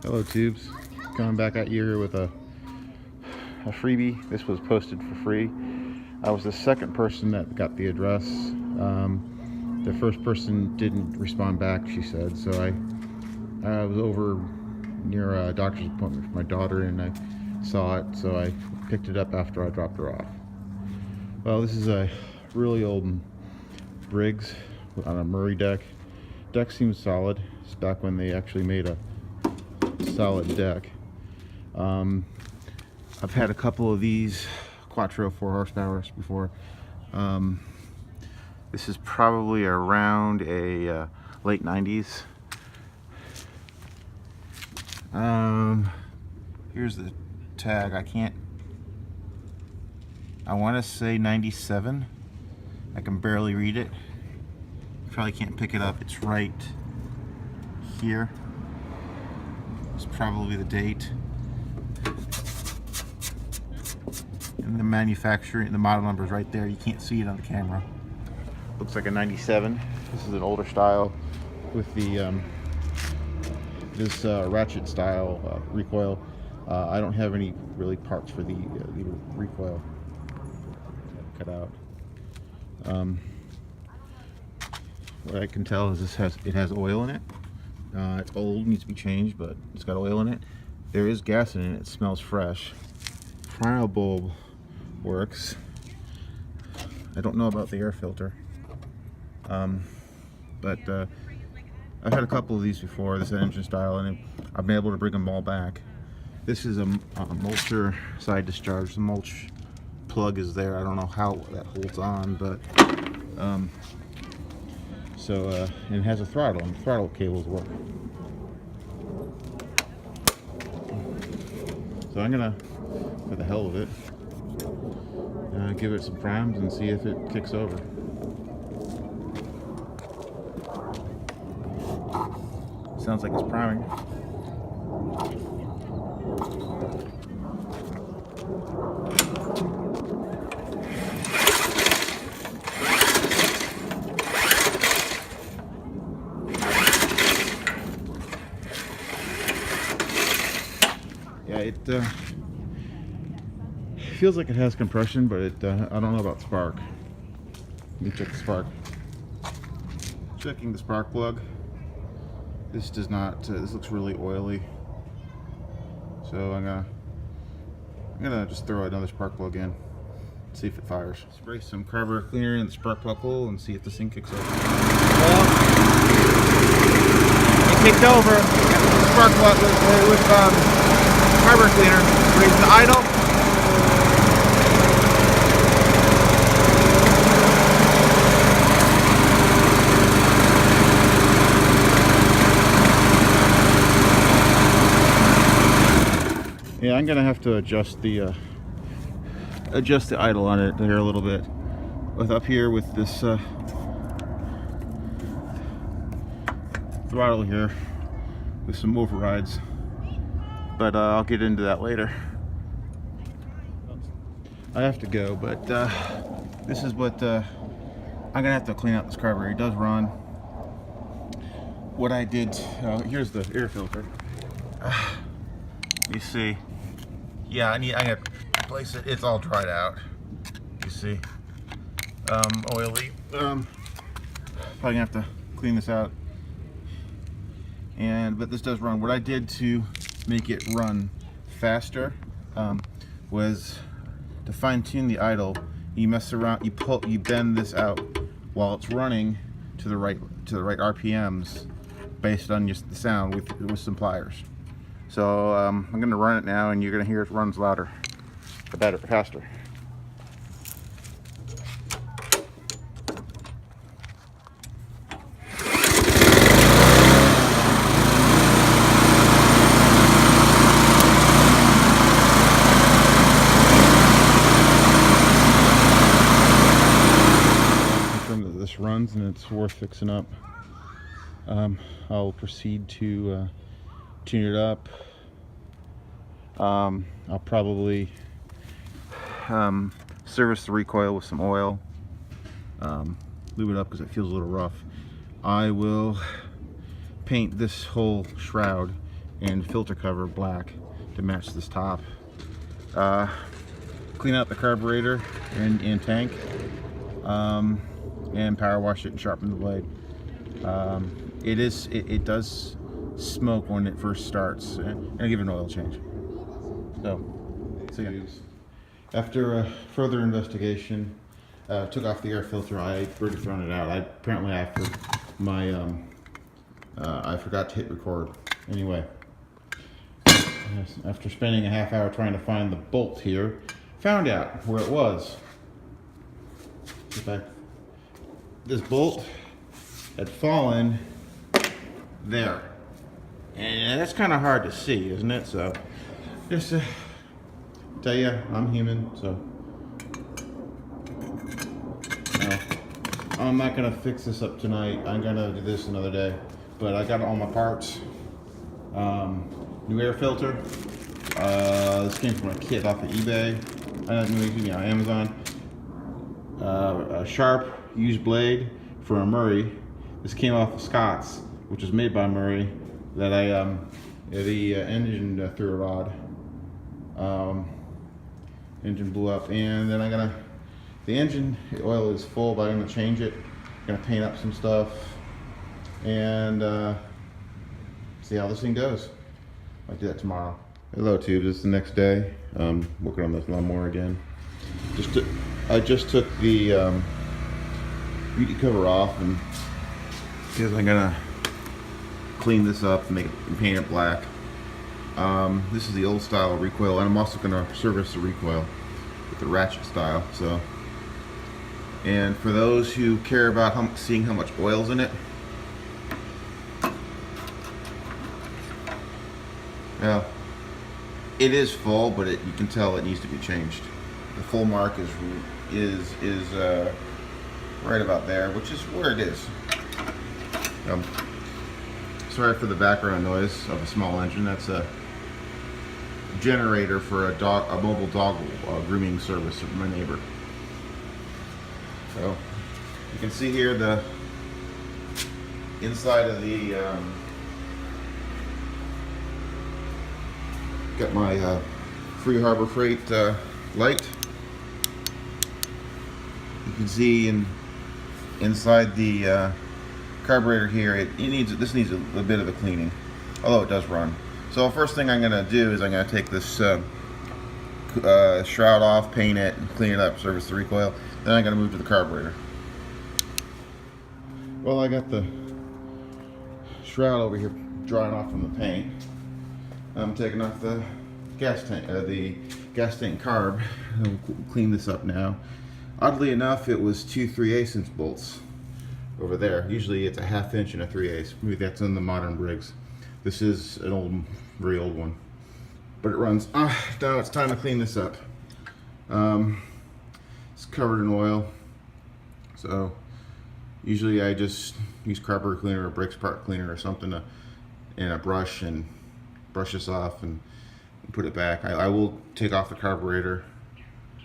Hello tubes, coming back at you here with a freebie. This was posted for free. I was the second person that got the address. The first person didn't respond back, she said, so I was over near a doctor's appointment for my daughter and I saw it, so I picked it up after I dropped her off. Well, this is a really old Briggs on a Murray deck. Deck seems solid. It's back when they actually made a solid deck. I've had a couple of these Quattro 4 horsepower before. This is probably around a late 90s. Here's the tag. I want to say 97. I can barely read it. Probably can't pick it up. It's right here. It's probably the date. And the manufacturer, the model number is right there. You can't see it on the camera. Looks like a 97. This is an older style with the this ratchet style recoil. I don't have any really parts for the recoil cut out. What I can tell is it has oil in it. It's old, needs to be changed, but it's got oil in it. There is gas in it. It smells fresh. Taryl bulb works. I don't know about the air filter, but I've had a couple of these before. This engine style, and I've been able to bring them all back. This is a mulcher side discharge. The mulch plug is there. I don't know how that holds on, but and it has a throttle, and the throttle cables work. So I'm gonna, for the hell of it, give it some primes and see if it kicks over. Sounds like it's priming. Yeah, it feels like it has compression, but I don't know about spark. Let me check the spark. Checking the spark plug. This does not. This looks really oily. So I'm gonna just throw another spark plug in, see if it fires. Spray some carburetor cleaner in the spark plug hole and see if this thing kicks over. Well, it kicked over. Spark plug with carburetor cleaner. Raise the idle. Yeah, I'm gonna have to adjust the idle on it here a little bit. With up here with this throttle here with some overrides, but I'll get into that later. I have to go, but this is what I'm gonna have to clean out this carburetor. It does run. What I did, here's the air filter. You see. Yeah, I gotta replace it. It's all dried out. You see, oily. Probably gonna have to clean this out. But this does run. What I did to make it run faster was to fine-tune the idle. You mess around. You bend this out while it's running to the right RPMs, based on just the sound with some pliers. So I'm going to run it now, and you're going to hear it runs louder, better, faster. Confirm that this runs and it's worth fixing up. I'll proceed to tune it up. I'll probably service the recoil with some oil, lube it up because it feels a little rough. I will paint this whole shroud and filter cover black to match this top. Clean out the carburetor and tank, and power wash it and sharpen the blade. It does smoke when it first starts, and I give it an oil change. So yeah. After further investigation, took off the air filter. I'd already thrown it out. Apparently after my I forgot to hit record. Anyway, after spending a half hour trying to find the bolt here, found out where it was. In fact, this bolt had fallen there, and that's kind of hard to see, isn't it? So just to tell you, I'm human, so I'm not gonna fix this up tonight. I'm gonna do this another day, but I got all my parts. New air filter. This came from a kit off of eBay. Amazon. A sharp used blade for a Murray. This came off of Scott's, which is made by Murray. That the engine threw a rod. Engine blew up, and then the engine oil is full, but I'm gonna change it. Gonna paint up some stuff, and see how this thing goes. I'll do that tomorrow. Hello tubes, it's the next day. Working on this lawnmower again. I just took the beauty cover off, and because I'm gonna clean this up and paint it black. This is the old style recoil, and I'm also gonna service the recoil with the ratchet style. So, and for those who care about seeing how much oil's in it, yeah, it is full, but you can tell it needs to be changed. The full mark is right about there, which is where it is. Sorry for the background noise of a small engine. That's a generator for a mobile dog grooming service of my neighbor. So you can see here the inside of the got my Free Harbor Freight light. You can see inside the carburetor here, this needs a bit of a cleaning, although it does run. So first thing I'm going to do is I'm going to take this shroud off, paint it, and clean it up, service the recoil. Then I'm going to move to the carburetor. Well, I got the shroud over here drying off from the paint. I'm taking off the gas tank carb. I'll clean this up now. Oddly enough, it was 2 3/8" bolts over there. Usually it's a 1/2 inch and a 3/8. Maybe that's in the modern Briggs. This is an very old one, but it runs. Now it's time to clean this up. It's covered in oil, so usually I just use carburetor cleaner or Briggs part cleaner or something and a brush and brush this off and put it back. I will take off the carburetor.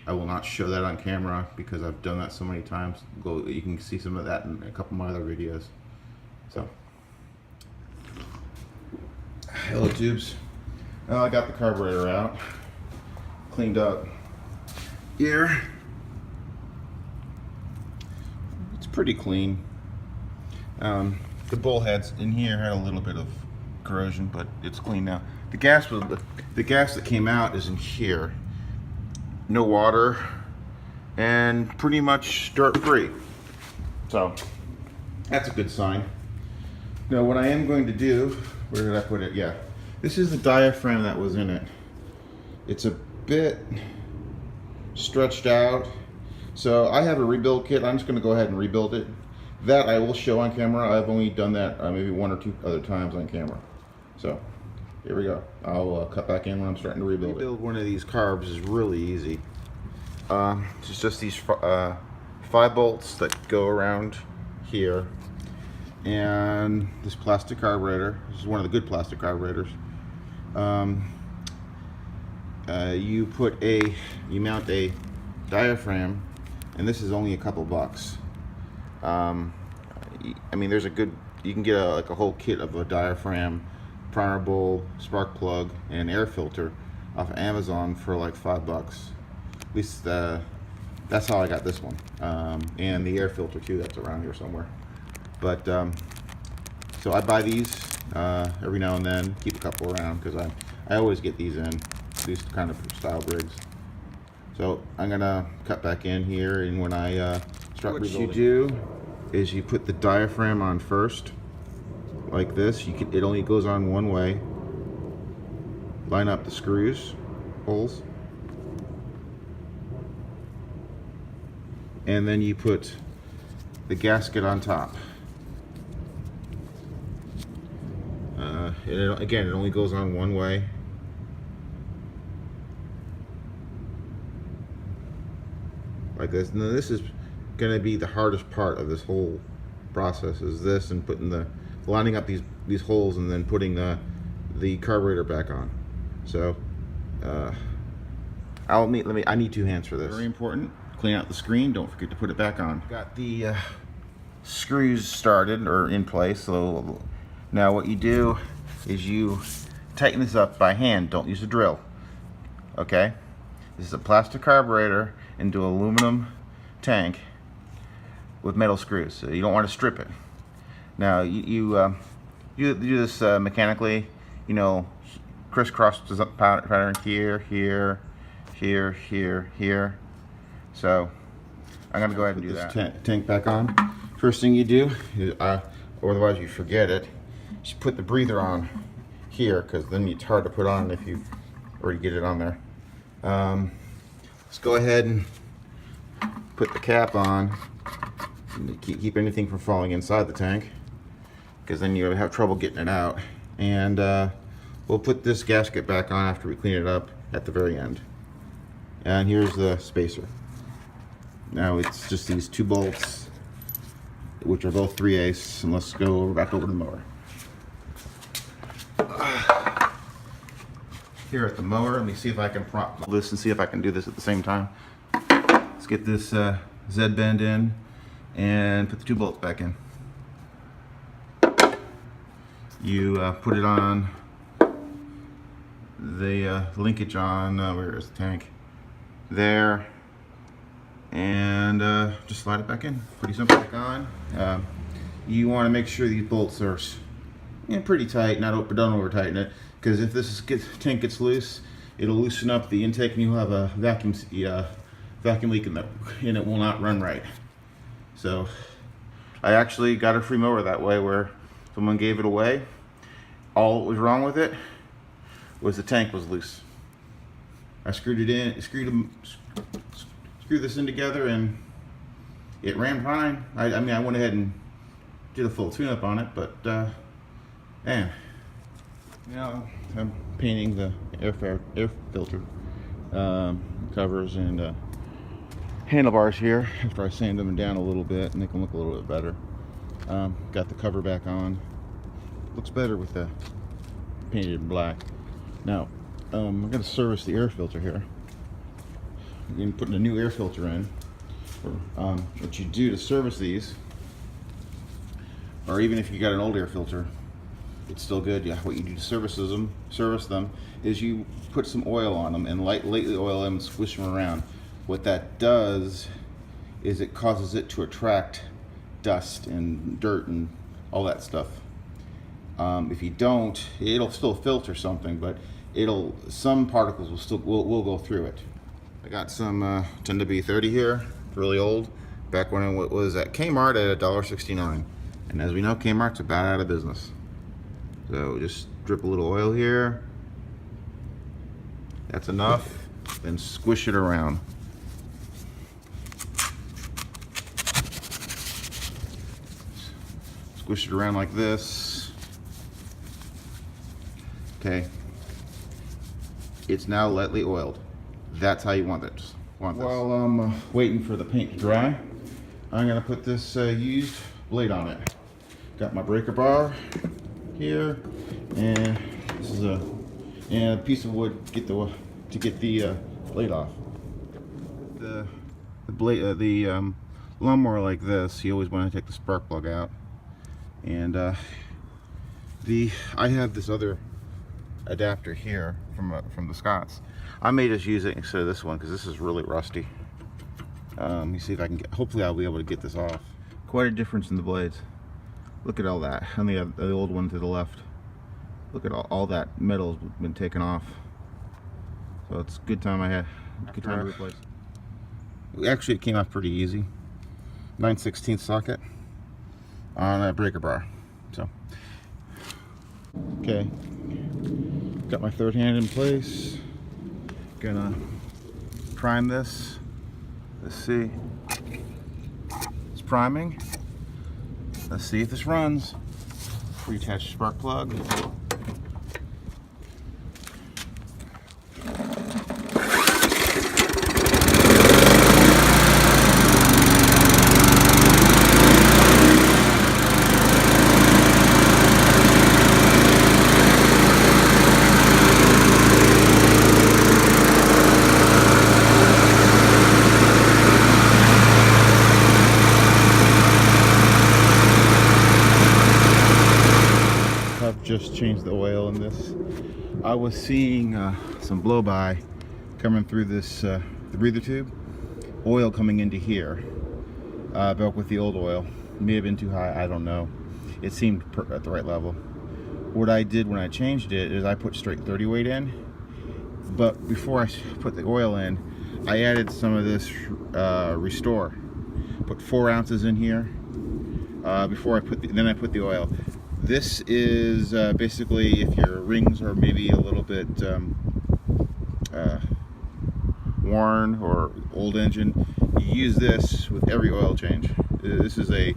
I will not show that on camera because I've done that so many times. You can see some of that in a couple of my other videos. So, hello tubes. Well, I got the carburetor out, cleaned up here. It's pretty clean. The bowl heads in here had a little bit of corrosion, but it's clean now. The gas that came out is in here. No water and pretty much dirt free. So that's a good sign. Now what I am going to do, where did I put it? Yeah, this is the diaphragm that was in it. It's a bit stretched out. So I have a rebuild kit. I'm just going to go ahead and rebuild it. That I will show on camera. I've only done that maybe 1 or 2 other times on camera. So here we go. I'll cut back in when I'm starting to rebuild it. One of these carbs is really easy. It's just these 5 bolts that go around here, and this plastic carburetor. This is one of the good plastic carburetors. You mount a diaphragm, and this is only a couple bucks. I mean, there's a good. You can get like a whole kit of a diaphragm primable spark plug and air filter off of Amazon for like $5. At least that's how I got this one, and the air filter too. That's around here somewhere. But so I buy these every now and then, keep a couple around because I always get these in these kind of style Briggs. So I'm gonna cut back in here, and when I start rebuilding, what you do is you put the diaphragm on first, like this. It only goes on one way. Line up the screws, holes, and then you put the gasket on top. Again, it only goes on one way. Like this. Now this is going to be the hardest part of this whole process, is this, and lining up these holes and then putting the carburetor back on. So I need 2 hands for this. Very important. Clean out the screen. Don't forget to put it back on. Got the screws started or in place. So now what you do is you tighten this up by hand. Don't use a drill. Okay. This is a plastic carburetor into an aluminum tank with metal screws. So you don't want to strip it. Now you do this mechanically. You know, crisscross pattern here, here, here, here, here. So I'm gonna go ahead and do that. Tank back on. First thing you do is, or otherwise you forget it, just put the breather on here, because then it's hard to put on if you already get it on there. Let's go ahead and put the cap on to keep anything from falling inside the tank, because then you have trouble getting it out. And we'll put this gasket back on after we clean it up at the very end. And here's the spacer. Now it's just these 2 bolts, which are both 3/8, and let's go back over to the mower. Here at the mower, let me see if I can prop this and see if I can do this at the same time. Let's get this Z bend in and put the 2 bolts back in. You put it on the linkage on, where is the tank? There. And just slide it back in. Pretty simple. Back on. You want to make sure these bolts are pretty tight, don't over tighten it, because if this tank gets loose, it'll loosen up the intake and you'll have a vacuum leak and it will not run right. So I actually got a free mower that way, where someone gave it away. All that was wrong with it was the tank was loose. I screwed it in, screwed this in together, and it ran fine. I mean, I went ahead and did a full tune-up on it, but man, now I'm painting the air filter covers and handlebars here after I sand them down a little bit and make them look a little bit better. Got the cover back on. Looks better with the painted black. Now I'm going to service the air filter here. I'm putting a new air filter in. What you do to service these, or even if you got an old air filter, it's still good. Yeah, what you do to service them is you put some oil on them and lightly oil them and squish them around. What that does is it causes it to attract dust and dirt and all that stuff. If you don't, it'll still filter something, but some particles will go through it. I got some 10W30 here, really old, back when it was at Kmart at $1.69. And as we know, Kmart's about out of business. So just drip a little oil here. That's enough. Then squish it around. Squish it around like this. Okay. It's now lightly oiled. That's how you want it. While I'm waiting for the paint to dry, I'm going to put this used blade on it. Got my breaker bar here, and this is a piece of wood to get the blade off. The lawnmower like this, you always want to take the spark plug out, and I have this other adapter here from the Scots. I may just use it instead of this one because this is really rusty. Let me see if I can get, hopefully I'll be able to get this off. Quite a difference in the blades. Look at all that on the old one to the left. Look at all that metal's been taken off. So it's good time good time to replace. Actually, it came off pretty easy. 9/16 socket on a breaker bar. So, okay, got my third hand in place. Gonna prime this. Let's see. It's priming. Let's see if this runs. Pre-attached spark plug. Just changed the oil in this. I was seeing some blow by coming through this the breather tube, oil coming into here, back with the old oil. May have been too high, I don't know. It seemed at the right level. What I did when I changed it is I put straight 30 weight in, but before I put the oil in, I added some of this Restore. Put 4 ounces in here before I put then I put the oil. This is basically if your rings are maybe a little bit worn or old engine, you use this with every oil change. This is the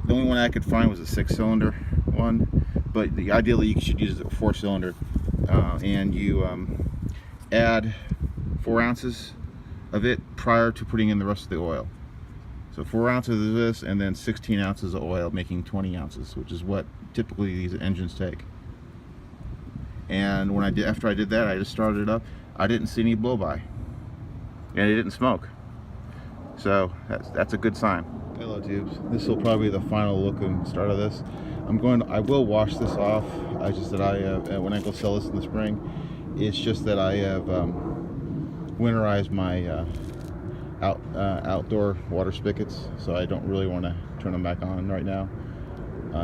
only one I could find was a 6-cylinder one, but ideally you should use a 4-cylinder, and you add 4 ounces of it prior to putting in the rest of the oil. So 4 ounces of this and then 16 ounces of oil, making 20 ounces, which is what typically these engines take. And after I did that, I just started it up. I didn't see any blow by, and it didn't smoke. So that's a good sign. Hello tubes. This will probably be the final look and start of this. I will wash this off. I just that when I go sell this in the spring, it's just that I have winterized my outdoor water spigots, so I don't really want to turn them back on right now,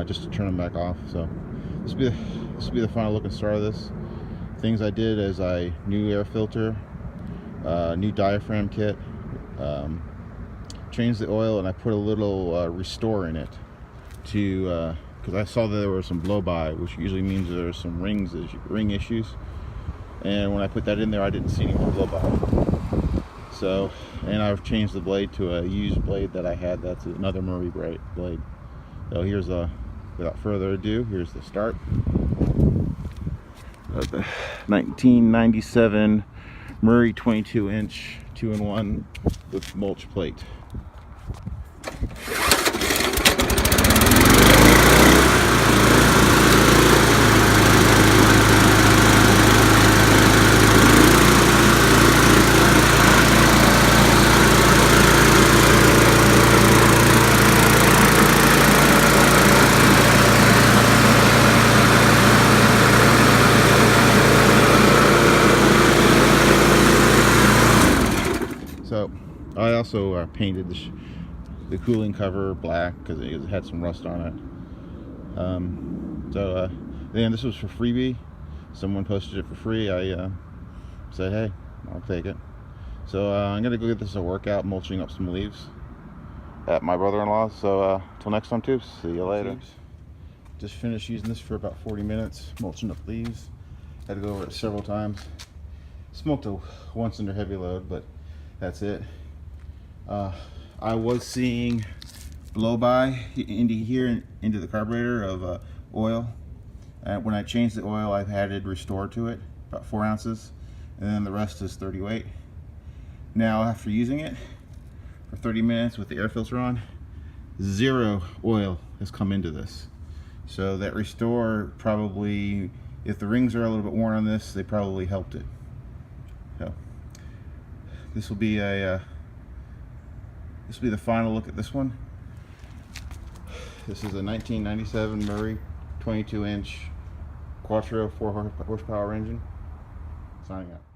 just to turn them back off. So this will be the final look and start of this. Things I did is new air filter, new diaphragm kit, changed the oil, and I put a little Restore in it to because I saw that there was some blow by, which usually means there's some ring issues, and when I put that in there, I didn't see any more blow by. So, and I've changed the blade to a used blade that I had. That's another Murray blade. So here's without further ado, here's the start of the 1997 Murray 22-inch 2-in-1 with mulch plate. So I also painted the cooling cover black because it had some rust on it. Then this was for freebie. Someone posted it for free. I said, hey, I'll take it. So I'm gonna go get this a workout, mulching up some leaves at my brother-in-law's. So till next time, tubes. See you later. Just finished using this for about 40 minutes, mulching up leaves. Had to go over it several times. Smoked once under heavy load, but that's it. I was seeing blow by into here, into the carburetor of oil. When I changed the oil, I've added Restore to it, about 4 ounces, and then the rest is 30 weight. Now, after using it for 30 minutes with the air filter on, 0 oil has come into this. So that Restore probably, if the rings are a little bit worn on this, they probably helped it. So this will be the final look at this one. This is a 1997 Murray 22-inch Quattro 4 horsepower engine. Signing out.